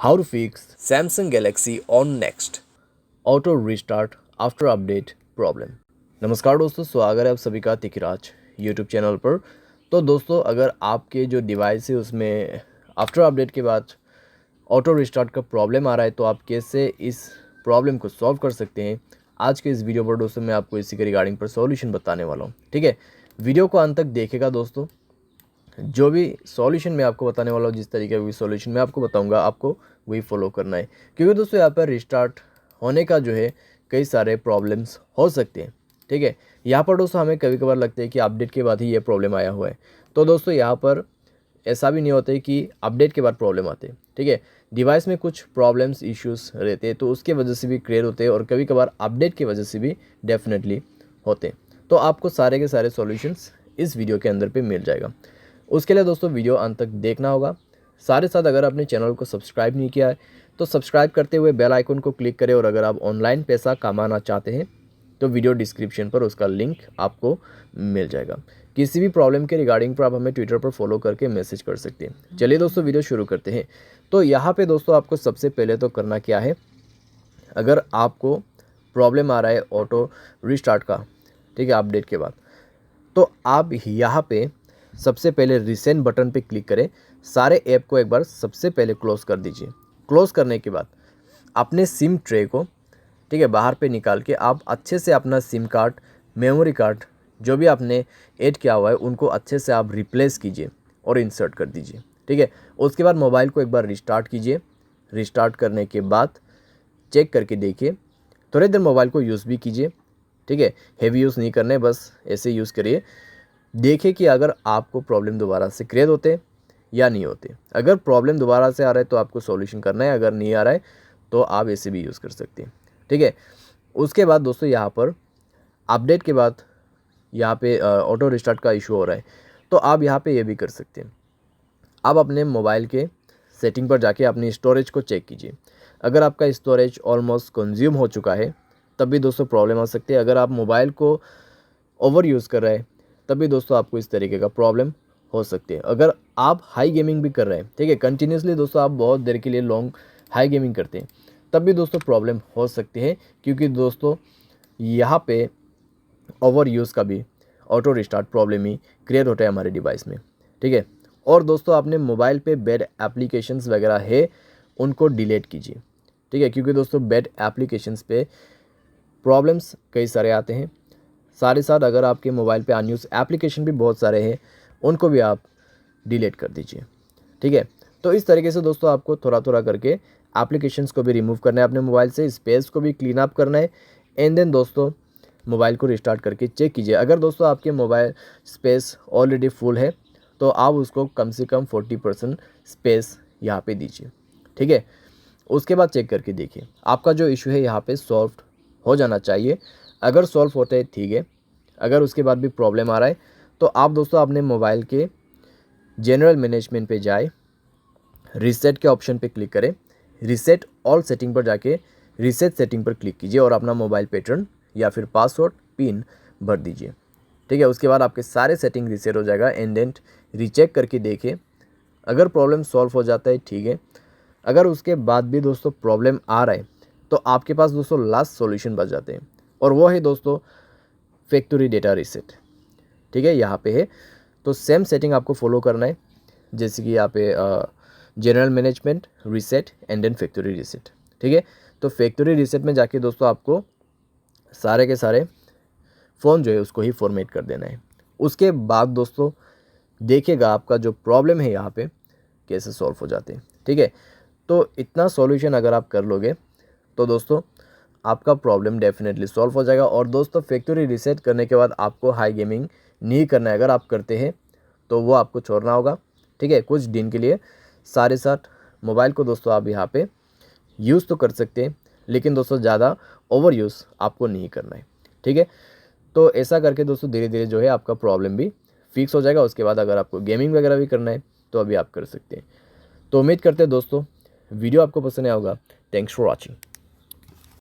How to fix Samsung Galaxy on Next Auto Restart After Update Problem। नमस्कार दोस्तों, स्वागत है आप सभी का तिकराज यूट्यूब चैनल पर। तो दोस्तों, अगर आपके जो डिवाइस है उसमें आफ्टर अपडेट के बाद ऑटो रिस्टार्ट का प्रॉब्लम आ रहा है तो आप कैसे इस प्रॉब्लम को सॉल्व कर सकते हैं, आज के इस वीडियो पर दोस्तों मैं आपको इसी के रिगार्डिंग पर सॉल्यूशन बताने वाला हूँ। ठीक है, वीडियो को अंत तक देखेगा दोस्तों। जो भी सॉल्यूशन मैं आपको बताने वाला हूँ, जिस तरीके का भी सॉल्यूशन मैं आपको बताऊंगा, आपको वही फॉलो करना है, क्योंकि दोस्तों यहाँ पर रिस्टार्ट होने का जो है कई सारे प्रॉब्लम्स हो सकते हैं। ठीक है, यहाँ पर दोस्तों हमें कभी कभार लगता है कि अपडेट के बाद ही ये प्रॉब्लम आया हुआ है, तो दोस्तों यहाँ पर ऐसा भी नहीं होता है कि अपडेट के बाद प्रॉब्लम आते हैं। ठीक है, डिवाइस में कुछ प्रॉब्लम्स इश्यूज़ रहते हैं तो उसके वजह से भी क्लियर होते हैं, और कभी कभार अपडेट की वजह से भी डेफिनेटली होते हैं। तो आपको सारे के सारे सॉल्यूशंस इस वीडियो के अंदर पे मिल जाएगा। उसके लिए दोस्तों वीडियो अंत तक देखना होगा। साथ साथ अगर आपने चैनल को सब्सक्राइब नहीं किया है तो सब्सक्राइब करते हुए बेल आइकन को क्लिक करें, और अगर आप ऑनलाइन पैसा कमाना चाहते हैं तो वीडियो डिस्क्रिप्शन पर उसका लिंक आपको मिल जाएगा। किसी भी प्रॉब्लम के रिगार्डिंग पर आप हमें ट्विटर पर फॉलो करके मैसेज कर सकते हैं। चलिए दोस्तों, वीडियो शुरू करते हैं। तो यहाँ पे दोस्तों आपको सबसे पहले तो करना क्या है, अगर आपको प्रॉब्लम आ रहा है ऑटो रिस्टार्ट का, ठीक है, अपडेट के बाद, तो आप यहाँ पे सबसे पहले रिसेंट बटन पे क्लिक करें। सारे ऐप को एक बार सबसे पहले क्लोज़ कर दीजिए। क्लोज़ करने के बाद अपने सिम ट्रे को, ठीक है, बाहर पे निकाल के आप अच्छे से अपना सिम कार्ड, मेमोरी कार्ड जो भी आपने ऐड किया हुआ है उनको अच्छे से आप रिप्लेस कीजिए और इंसर्ट कर दीजिए। ठीक है, उसके बाद मोबाइल को एक बार रिस्टार्ट कीजिए। रिस्टार्ट करने के बाद चेक करके देखिए, थोड़ी देर मोबाइल को यूज़ भी कीजिए। ठीक है, हेवी यूज़ नहीं करना है, बस ऐसे यूज़ करिए। देखिए कि अगर आपको प्रॉब्लम दोबारा से क्रिएट होते या नहीं होते। अगर प्रॉब्लम दोबारा से आ रहा है तो आपको सॉल्यूशन करना है, अगर नहीं आ रहा है तो आप ऐसे भी यूज़ कर सकते हैं। ठीक है, उसके बाद दोस्तों यहाँ पर अपडेट के बाद यहाँ पे ऑटो रिस्टार्ट का इशू हो रहा है, तो आप यहाँ पे ये भी कर सकते हैं। आप अपने मोबाइल के सेटिंग पर जाके अपनी स्टोरेज को चेक कीजिए। अगर आपका स्टोरेज ऑलमोस्ट कंज्यूम हो चुका है तब भी दोस्तों प्रॉब्लम आ सकती है। अगर आप मोबाइल को ओवर यूज़ कर रहे हैं तब भी दोस्तों आपको इस तरीके का प्रॉब्लम हो सकती है। अगर आप हाई गेमिंग भी कर रहे हैं, ठीक है, कंटिन्यूसली दोस्तों आप बहुत देर के लिए लॉन्ग हाई गेमिंग करते हैं, तब भी दोस्तों प्रॉब्लम हो सकती है, क्योंकि दोस्तों यहाँ पे ओवर यूज़ का भी ऑटो रिस्टार्ट प्रॉब्लम ही क्रिएट होता है हमारे डिवाइस में। ठीक है, और दोस्तों आपने मोबाइल पे बैड एप्लीकेशंस वगैरह है उनको डिलीट कीजिए। ठीक है, क्योंकि दोस्तों बैड एप्लीकेशंस पे प्रॉब्लम्स कई सारे आते हैं। साथ ही साथ अगर आपके मोबाइल पे अनयूज़ एप्लीकेशन भी बहुत सारे हैं उनको भी आप डिलीट कर दीजिए। ठीक है, तो इस तरीके से दोस्तों आपको थोड़ा थोड़ा करके एप्लीकेशंस को भी रिमूव करना है अपने मोबाइल से, स्पेस को भी क्लीन अप करना है, एंड देन दोस्तों मोबाइल को रिस्टार्ट करके चेक कीजिए। अगर दोस्तों आपके मोबाइल स्पेस ऑलरेडी फुल है तो आप उसको कम से कम 40% स्पेस यहाँ पे दीजिए। ठीक है, उसके बाद चेक करके देखिए आपका जो इशू है यहाँ पे सॉल्व हो जाना चाहिए। अगर सॉल्व होता है ठीक है, अगर उसके बाद भी प्रॉब्लम आ रहा है तो आप दोस्तों अपने मोबाइल के जनरल मैनेजमेंट पे जाए, रीसेट के ऑप्शन पे क्लिक करें, रीसेट ऑल सेटिंग पर जाके रीसेट सेटिंग पर क्लिक कीजिए और अपना मोबाइल पैटर्न या फिर पासवर्ड पिन भर दीजिए। ठीक है, उसके बाद आपके सारे सेटिंग रीसेट हो जाएगा, एंड देन रीचेक करके देखिए। अगर प्रॉब्लम सॉल्व हो जाता है ठीक है, अगर उसके बाद भी दोस्तों प्रॉब्लम आ रहा है तो आपके पास दोस्तों लास्ट सॉल्यूशन बच जाते हैं, और वो है दोस्तों फैक्ट्री डेटा रीसेट। ठीक है, यहाँ पे है, तो सेम सेटिंग आपको फॉलो करना है, जैसे कि यहाँ पे general management, reset and then factory reset. ठीक है, तो फैक्ट्री रीसेट में जाके दोस्तों आपको सारे के सारे फ़ोन जो है उसको ही फॉर्मेट कर देना है। उसके बाद दोस्तों देखिएगा आपका जो प्रॉब्लम है यहाँ पे कैसे सॉल्व हो जाते हैं। ठीक है, तो इतना सॉल्यूशन अगर आप कर लोगे तो दोस्तों आपका प्रॉब्लम डेफिनेटली सॉल्व हो जाएगा। और दोस्तों फैक्ट्री रीसेट करने के बाद आपको हाई गेमिंग नहीं करना है। अगर आप करते हैं तो वो आपको छोड़ना होगा। ठीक है, कुछ दिन के लिए। सारे साथ मोबाइल को दोस्तों आप यहाँ पे यूज़ तो कर सकते हैं, लेकिन दोस्तों ज़्यादा ओवर यूज़ आपको नहीं करना है। ठीक है, तो ऐसा करके दोस्तों धीरे धीरे जो है आपका प्रॉब्लम भी फिक्स हो जाएगा। उसके बाद अगर आपको गेमिंग वगैरह भी करना है तो अभी आप कर सकते हैं। तो उम्मीद करते हैं दोस्तों वीडियो आपको पसंद आया होगा। Thanks for watching.